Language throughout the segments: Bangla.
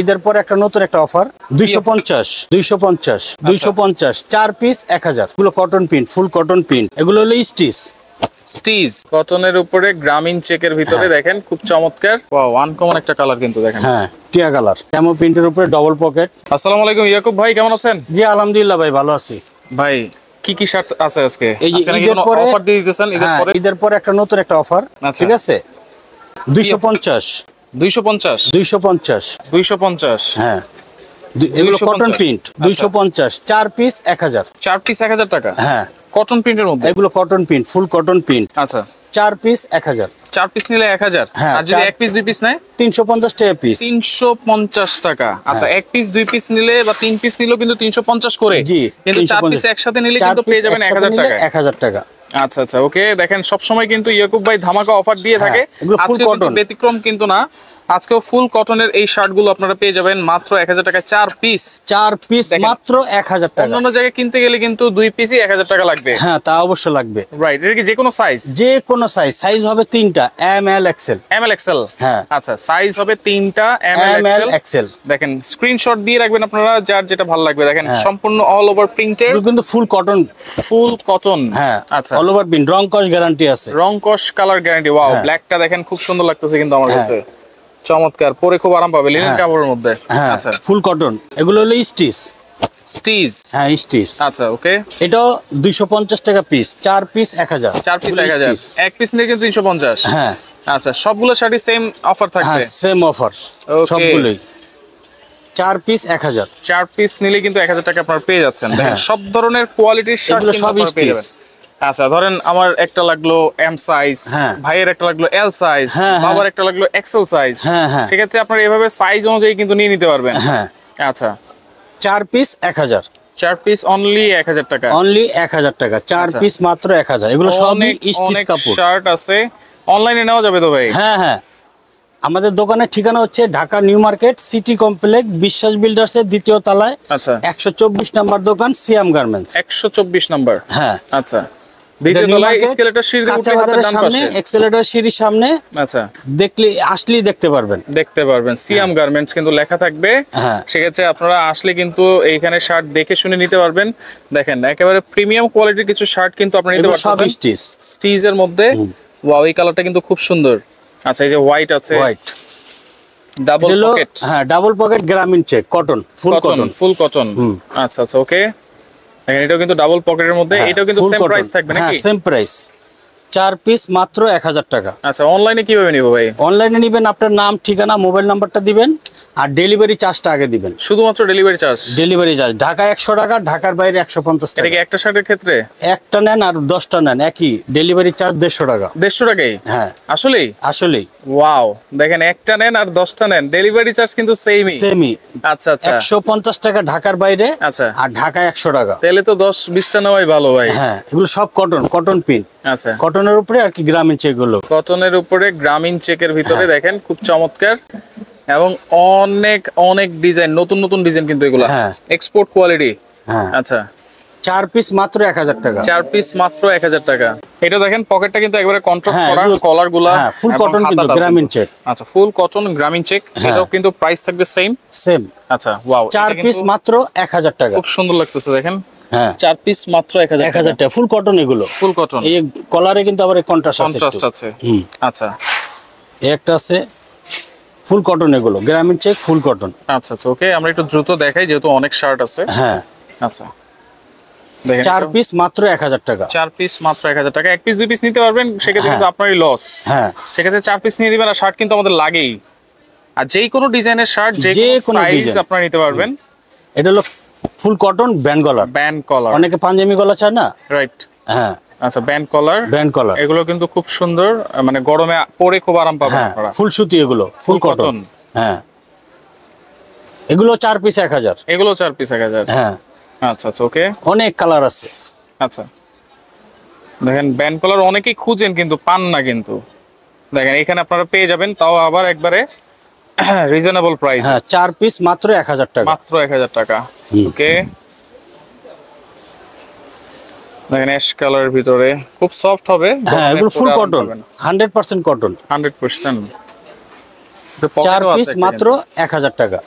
ঈদের পর একটা নতুন একটা অফার 250 4 পিস 1000 এগুলো কটন প্রিন্ট ফুল কটন প্রিন্ট এগুলো হলো স্টিচ কটনের উপরে গ্রামীণ চেকের ভিতরে দেখেন খুব চমৎকার ওয়াও আনকমন একটা কালার কিন্তু দেখেন হ্যাঁ টিয়া কালার ক্যামো প্রিন্টের উপরে ডবল পকেট। আসসালামু আলাইকুম ইয়াকুব ভাই কেমন আছেন? জি আলহামদুলিল্লাহ ভাই ভালো আছি। ভাই কি শার্ট আছে আজকে? এই যে ঈদের পরে অফার দিয়ে দিতেছেন ঈদের পরে একটা নতুন একটা অফার ঠিক আছে 250 হ্যাঁ এগুলো কটন প্রিন্ট 250 4 পিস 1000 4 পিস 1000 টাকা হ্যাঁ কটন প্রিন্টের মধ্যে এগুলো কটন প্রিন্ট ফুল কটন প্রিন্ট আচ্ছা 4 পিস 1000 4 পিস নিলে 1000 আর যদি এক পিস দুই পিস নেয় 350 টাকা পিস 350 টাকা আচ্ছা এক পিস দুই পিস নিলে বা তিন পিস নিলেও কিন্তু 350 করে জি কিন্তু 4 পিস একসাথে নিলে কিন্তু পেয়ে যাবেন 1000 টাকা 1000 টাকা আচ্ছা আচ্ছা ওকে দেখেন সব সময় কিন্তু ইয়াকুব ভাই ধামাকা অফার দিয়ে থাকে আজকে কিন্তু ব্যতিক্রম কিন্তু না আজকেও ফুল কটনের এই শার্টগুলো আপনারা পেয়ে যাবেন মাত্র 1000 টাকায় 4 পিস মাত্র 1000 টাকা। অন্য জায়গায় কিনতে গেলে কিন্তু দুই পিসই 1000 টাকা লাগবে। হ্যাঁ তা অবশ্যই লাগবে রাইট এটা কি যে কোনো সাইজ হবে তিনটা এম এল এক্সেল হ্যাঁ আচ্ছা সাইজ হবে তিনটা এম এল এক্সেল দেখেন স্ক্রিনশট দিয়ে রাখবেন আপনারা যার যেটা ভালো লাগবে দেখেন সম্পূর্ণ অল ওভার প্রিন্টেড কিন্তু ফুল কটন হ্যাঁ আচ্ছা অল ওভার প্রিন্ট রং কস গ্যারান্টি আছে রং কস কালার গ্যারান্টি ওয়াও ব্ল্যাকটা দেখেন খুব সুন্দর লাগতেছে কিন্তু আমার কাছে চমৎকার পরে খুব আরাম পাবে লিনেন কাপড়ের মধ্যে আচ্ছা ফুল কটন এগুলো হলো স্টিচ হ্যাঁ স্টিচ আচ্ছা ওকে এটাও 250 টাকা পিস 4 পিস 1000 4 পিস 1000 এক পিস নিলে কিন্তু 350 হ্যাঁ আচ্ছা সবগুলো শাড়ি সেম অফার থাকবে হ্যাঁ সেম অফার সবগুলোই 4 পিস 1000 4 পিস নিলে কিন্তু 1000 টাকা আপনারা পেয়ে যাচ্ছেন দেখেন সব ধরনের কোয়ালিটির শার্ট কিন্তু আপনারা পেয়ে যাবেন। আচ্ছা ধরেন আমার একটা লাগলো এম সাইজ ভাইয়ের একটা লাগলো এল সাইজ বাবার একটা লাগলো এক্সেল সাইজ সেক্ষেত্রে আপনারা এভাবে সাইজ অনুযায়ী কিন্তু নিয়ে নিতে পারবেন। আচ্ছা 4 পিস 1000 4 পিস অনলি 1000 টাকা 4 পিস মাত্র 1000 এগুলো সবই স্টিচ কাপড় শার্ট আছে অনলাইনে নেওয়া যাবে তো ভাই? হ্যাঁ আমাদের দোকানের ঠিকানা হচ্ছে Dhaka new market city complex বিশ্বাস বিল্ডার্স এর দ্বিতীয় তলায় আচ্ছা 124 নম্বর দোকান সিয়াম গার্মেন্টস 124 নম্বর হ্যাঁ আচ্ছা দ্বিতীয় তলায় এসকেলেটর সিঁড়ি দিয়ে উঠে হাতের ডান পাশে এক্সেলেটর সিঁড়ির সামনে আচ্ছা আসলেই দেখতে পারবেন সিয়াম গার্মেন্টস কিন্তু লেখা থাকবে সেক্ষেত্রে আপনারা আসলে কিন্তু এইখানে শার্ট দেখে শুনে নিতে পারবেন। দেখেন একেবারে প্রিমিয়াম কোয়ালিটির কিছু শার্ট কিন্তু আপনারা নিতে পারবেন সব স্টিচের মধ্যে ওয়াও এই কালারটা কিন্তু খুব সুন্দর। আচ্ছা এই যে হোয়াইট আছে ডাবল পকেট ডাবল পকেট গ্রামীণ চেক কটন ফুল কটন আচ্ছা আচ্ছা ওকে দেখেন এটাও কিন্তু ডাবল পকেটের মধ্যে এটাও কিন্তু সেম প্রাইস থাকবে নাকি? সেম প্রাইস 4 পিস মাত্র 1000 টাকা। আচ্ছা অনলাইনে কিভাবে নিব ভাই? অনলাইনে নেবেন আপনার নাম ঠিকানা মোবাইল নাম্বারটা দিবেন আর ডেলিভারি চার্জটা আগে দিবেন। শুধুমাত্র ডেলিভারি চার্জ ঢাকা 100 টাকা ঢাকার বাইরে 150 টাকা। এটা কি একটা শার্টের ক্ষেত্রে? একটা নেন আর 10টা নেন একই ডেলিভারি চার্জ 150 টাকা। 150 টাকাই? হ্যাঁ আসলেই ওয়াও দেখেন একটা নেন আর 10টা নেন ডেলিভারি চার্জ কিন্তু সেমই আচ্ছা আচ্ছা 150 টাকা ঢাকার বাইরে আচ্ছা আর ঢাকা 100 টাকা। তাহলে তো 10-20টা নেওয়াই ভালো ভাই। হ্যাঁ এগুলো সব কটন প্রিন্ট আচ্ছা কটনের উপরে আর কি গ্রামীণ চেক গুলো কটনের উপরে গ্রামীণ চেকের ভিতরে দেখেন খুব চমৎকার এবং অনেক ডিজাইন নতুন ডিজাইন কিন্তু এগুলো এক্সপোর্ট কোয়ালিটি। আচ্ছা 4 পিস মাত্র 1000 টাকা 4 পিস মাত্র 1000 টাকা। এটা দেখেন পকেটটা কিন্তু একবারে কন্ট্রাস্ট করা কলারগুলো ফুল কটন কিন্তু গ্রামীণ চেক আচ্ছা ফুল কটন গ্রামীণ চেক এটাও কিন্তু প্রাইস থাকবে সেম আচ্ছা ওয়াও 4 পিস মাত্র 1000 টাকা খুব সুন্দর লাগতেছে দেখেন 4 পিস মাত্র 1000 টাকা ফুল কটন এগুলো ফুল কটন এই কলারে কিন্তু আবার কন্ট্রাস্ট আছে আচ্ছা একটা আছে ফুল কটন এগুলো গ্রামীণ চেক ফুল কটন আচ্ছা আচ্ছা ওকে আমরা একটু দ্রুত দেখাই যেহেতু অনেক শার্ট আছে। আচ্ছা দেখেন 4 পিস মাত্র 1000 টাকা 4 পিস মাত্র 1000 টাকা এক পিস দুই পিস নিতে পারবেন সেক্ষেত্রে কিন্তু আপনারই লস। সেক্ষেত্রে 4 পিস নিয়ে দিবেন আর শার্ট কিন্তু আমাদের লাগেই আর যেই কোনো ডিজাইনের শার্ট যে কোনো সাইজ আপনারা নিতে পারবেন। এটা হলো ফুল কটন ব্যান্ড কলার অনেকে পাঞ্জাবি গলা চায় না রাইট আচ্ছা ব্যান্ড কলার এগুলো কিন্তু খুব সুন্দর মানে গরমে পরে খুব আরাম পাবেন আপনারা ফুল সুতি এগুলো ফুল কটন এগুলো 4 পিস 1000 এগুলো 4 পিস 1000 আচ্ছা আচ্ছা ওকে অনেক কালার আছে। আচ্ছা দেখেন ব্যান্ড কলার অনেকেই খুঁজেন কিন্তু পান না কিন্তু দেখেন এখানে আপনারা পেয়ে যাবেন তাও আবার একবারে রিজনেবল প্রাইস 4 পিস মাত্র 1000 টাকা মাত্র 1000 টাকা ওকে দেখেন অ্যাশ কালারের ভিতরে খুব সফট হবে এগুলো ফুল কটন 100% কটন 100% 4 পিস মাত্র 1000 টাকা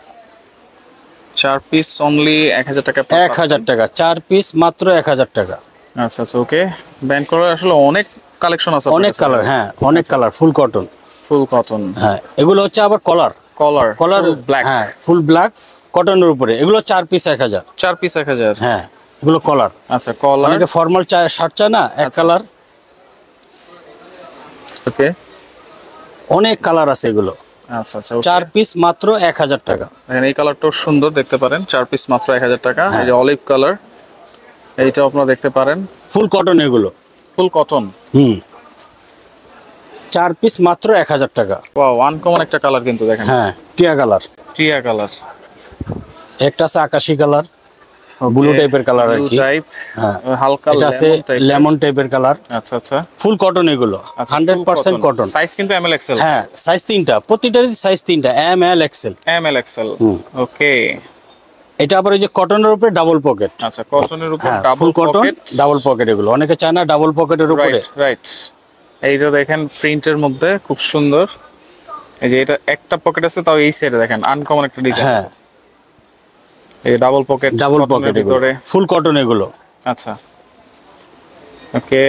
4 পিস অনলি 1000 টাকা। 1000 টাকা 4 পিস মাত্র 1000 টাকা। আচ্ছা আচ্ছা ওকে। ব্যান্ড কলার আসলে অনেক কালেকশন আছে, অনেক কালার, হ্যাঁ অনেক কালার, ফুল কটন। ফুল কটন, হ্যাঁ এগুলো হচ্ছে আবার কলার কলার ব্ল্যাক, হ্যাঁ ফুল ব্ল্যাক কটনের উপরে, এগুলো 4 পিস 1000। 4 পিস 1000, হ্যাঁ এগুলো কলার। আচ্ছা কলার, অনেকে ফর্মাল শার্ট চায় না এক কালার। ওকে অনেক কালার আছে এগুলো। আচ্ছা আচ্ছা 4 পিস মাত্র 1000 টাকা। দেখেন এই কালারটাও সুন্দর, দেখতে পারেন 4 পিস মাত্র 1000 টাকা। এই যে অলিভ কালার, এইটাও আপনারা দেখতে পারেন, ফুল কটন এগুলো, ফুল কটন। 4 পিস মাত্র 1000 টাকা। ওয়াও আনকমন একটা কালার কিন্তু দেখেন। হ্যাঁ টিয়া কালার, টিয়া কালার, একটা আছে আকাশী কালার, ব্লু টাইপের কালার আর কি। হ্যাঁ হালকা এটা আছে লেমন টাইপের কালার। আচ্ছা আচ্ছা ফুল কটন এগুলো, 100% কটন। সাইজ কিন্তু এম এল এক্সেল। হ্যাঁ সাইজ 3টা, প্রতিটারই সাইজ 3টা, M L XL. M L XL, okay. এটা আবার ওই যে কটনের উপরে ডাবল পকেট। আচ্ছা কটনের উপর ফুল double cotton pocket, double pocket এগুলো অনেকে চায় না ডাবল পকেটের উপরে। রাইট, এইটা দেখেন প্রিন্টের মধ্যে খুব সুন্দর। এই যে এটা একটা পকেট আছে, তাও এই সাইডে দেখেন আনকমন একটা ডিজাইন। হ্যাঁ এই ডাবল পকেট, ডাবল পকেট এগুলো, ফুল কটন এগুলো। আচ্ছা ওকে।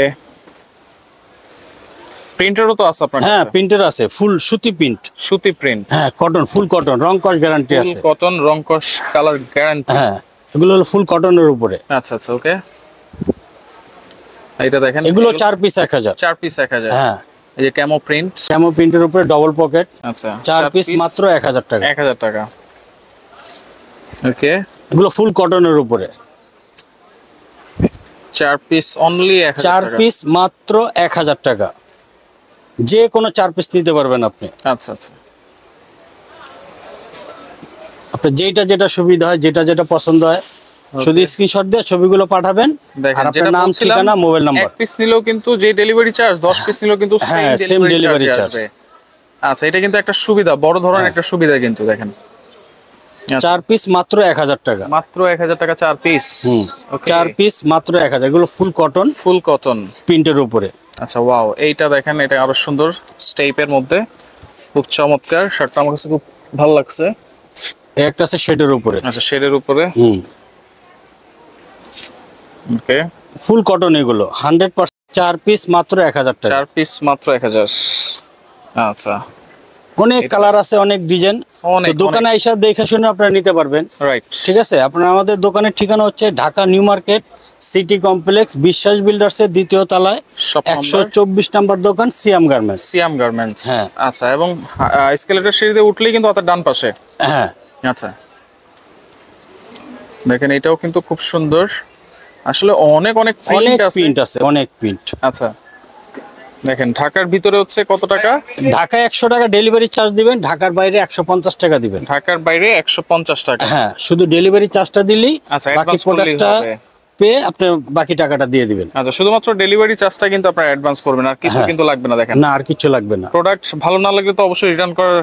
প্রিন্টারও তো আছে আপনার? হ্যাঁ প্রিন্টার আছে, ফুল সুতি প্রিন্ট, সুতি প্রিন্ট। হ্যাঁ কটন, ফুল কটন, রং কস গ্যারান্টি আছে। কটন রং কস কালার গ্যারান্টি। হ্যাঁ এগুলো হলো ফুল কটনের উপরে। আচ্ছা আচ্ছা ওকে। এইটা দেখেন এগুলো 4 পিস 1000। 4 পিস 1000। হ্যাঁ এই যে ক্যামো প্রিন্ট, ক্যামো প্রিন্টের উপরে ডাবল পকেট। আচ্ছা 4 পিস মাত্র 1000 টাকা। 1000 টাকা, ওকে। এগুলো ফুল কটনের উপরে, 4 পিস অনলি 1000 টাকা। 4 পিস মাত্র 1000 টাকা। যে কোনো 4 পিস নিতে পারবেন আপনি। আচ্ছা আচ্ছা আপনি যেটা যেটা সুবিধা হয়, যেটা যেটা পছন্দ হয়, শুধু স্ক্রিনশট দিয়ে ছবিগুলো পাঠাবেন আর আপনার নাম, ঠিকানা, মোবাইল নাম্বার। এক পিস নিলেও কিন্তু যে ডেলিভারি চার্জ, 10 পিস নিলেও কিন্তু সেম ডেলিভারি চার্জ। আচ্ছা এটা কিন্তু একটা সুবিধা, বড় ধরনের একটা সুবিধা কিন্তু দেখেন। 4 পিস মাত্র 1000 টাকা। মাত্র 1000 টাকা 4 পিস। 4 পিস মাত্র 1000। এগুলো ফুল কটন, ফুল কটন প্রিন্টের উপরে। আচ্ছা ওয়াও, এইটা দেখেন, এটা আরো সুন্দর স্টেপের মধ্যে, খুব চমৎকার। শার্টটা আমার কাছে খুব ভালো লাগছে। একটা আছে শেডের উপরে। আচ্ছা শেডের উপরে, ওকে। ফুল কটন এগুলো 100%। 4 পিস মাত্র 1000 টাকা। 4 পিস মাত্র 1000। আচ্ছা অনেক কালার আছে, অনেক ডিজাইন। দোকানে এসে দেখে শুনে আপনারা নিতে পারবেন। রাইট, ঠিক আছে। আপনারা আমাদের দোকানের ঠিকানা হচ্ছে Dhaka new market city complex, বিশ্বাস বিল্ডার্সের 2য় তলায় 124 নম্বর দোকান, সিয়াম গার্মেন্টস। সিয়াম গার্মেন্টস, হ্যাঁ। আচ্ছা, এবং এসকেলেটর সিঁড়িতে উঠলেই কিন্তু তার ডান পাশে। হ্যাঁ আচ্ছা দেখেন এটাও কিন্তু খুব সুন্দর। আসলে অনেক অনেক প্রিন্ট আছে, অনেক প্রিন্ট। আচ্ছা দেখেন ঢাকার ভিতরে হচ্ছে কত টাকা? ঢাকায় 100 টাকা ডেলিভারি চার্জ দিবেন, ঢাকার বাইরে 150 টাকা দিবেন। ঢাকার বাইরে 150 টাকা। হ্যাঁ শুধু ডেলিভারি চার্জটা দিলেই বাকি প্রোডাক্টটা পেয়ে আপনি বাকি টাকাটা দিয়ে দিবেন। আচ্ছা শুধুমাত্র ডেলিভারি চার্জটা কিন্তু আপনারা অ্যাডভান্স করবেন, আর কিছু কিন্তু লাগবে না। দেখেন না আর কিছু লাগবে না। প্রোডাক্ট ভালো না লাগলে তো অবশ্যই রিটার্ন করার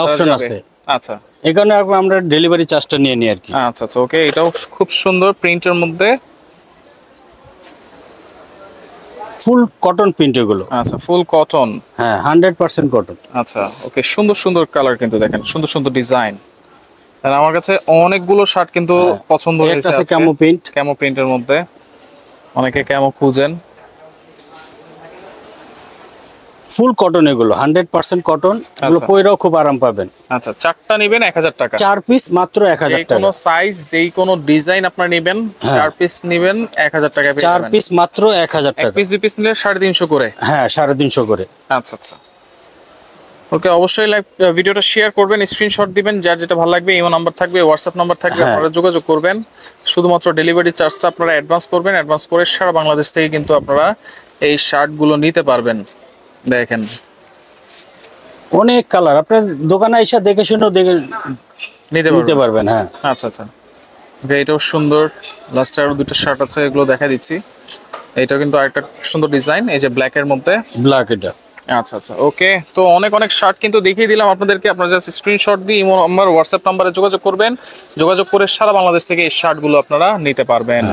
অপশন আছে। আচ্ছা এই কারণে আমরা ডেলিভারি চার্জটা নিয়ে নিই আর কি। আচ্ছা আচ্ছা ওকে। এটাও খুব সুন্দর প্রিন্টের মধ্যে, ফুল কটন প্রিন্ট এগুলো। আচ্ছা ফুল কটন, হ্যাঁ 100% কটন। আচ্ছা ওকে। সুন্দর সুন্দর কালার কিন্তু দেখেন, সুন্দর সুন্দর ডিজাইন। আর আমার কাছে অনেকগুলো শার্ট কিন্তু পছন্দ হয়েছে। আছে ক্যামো প্রিন্ট, ক্যামো প্রিন্টের মধ্যে অনেকে ক্যামো খুঁজেন। ফুল কটন এগুলো, 100% কটন। এগুলো পরেও খুব আরাম পাবেন। আচ্ছা 4টা নেবেন 1000 টাকা। 4 পিস মাত্র 1000 টাকা। কোনো সাইজ, যেই কোনো ডিজাইন আপনারা নেবেন, 4 পিস নেবেন 1000 টাকা পেয়ে যাবেন। 4 পিস মাত্র 1000 টাকা। 1 পিস 2 পিস নিলে 350 করে। হ্যাঁ 350 করে। আচ্ছা আচ্ছা ওকে। অবশ্যই লাইভ ভিডিওটা শেয়ার করবেন, স্ক্রিনশট দিবেন, যার যেটা ভালো লাগবে। ইমো নাম্বার থাকবে, হোয়াটসঅ্যাপ নাম্বার থাকবে, আপনারা যোগাযোগ করবেন। শুধুমাত্র ডেলিভারি চার্জটা আপনারা অ্যাডভান্স করবেন। অ্যাডভান্স করে সারা বাংলাদেশ থেকে কিন্তু আপনারা এই শার্টগুলো নিতে পারবেন। দেখেন অনেক কালার, আপনার দোকানে এসে দেখে শুনেও নিতে পারবেন। হ্যাঁ আচ্ছা আচ্ছা ওকে। এটাও সুন্দর। লাস্টে আরো 2টা শার্ট আছে, এগুলো দেখা দিচ্ছি। এটাও কিন্তু আরেকটা সুন্দর ডিজাইন, এই যে ব্ল্যাক এর মধ্যে। ব্ল্যাক এটা। আচ্ছা আচ্ছা ওকে। তো অনেক অনেক শার্ট কিন্তু দেখিয়ে দিলাম আপনাদেরকে। আপনারা জাস্ট স্ক্রিনশট দিয়ে ইমো নাম্বার, হোয়াটসঅ্যাপ নাম্বারে যোগাযোগ করবেন। যোগাযোগ করে সারা বাংলাদেশ থেকে এই শার্টগুলো আপনারা নিতে পারবেন।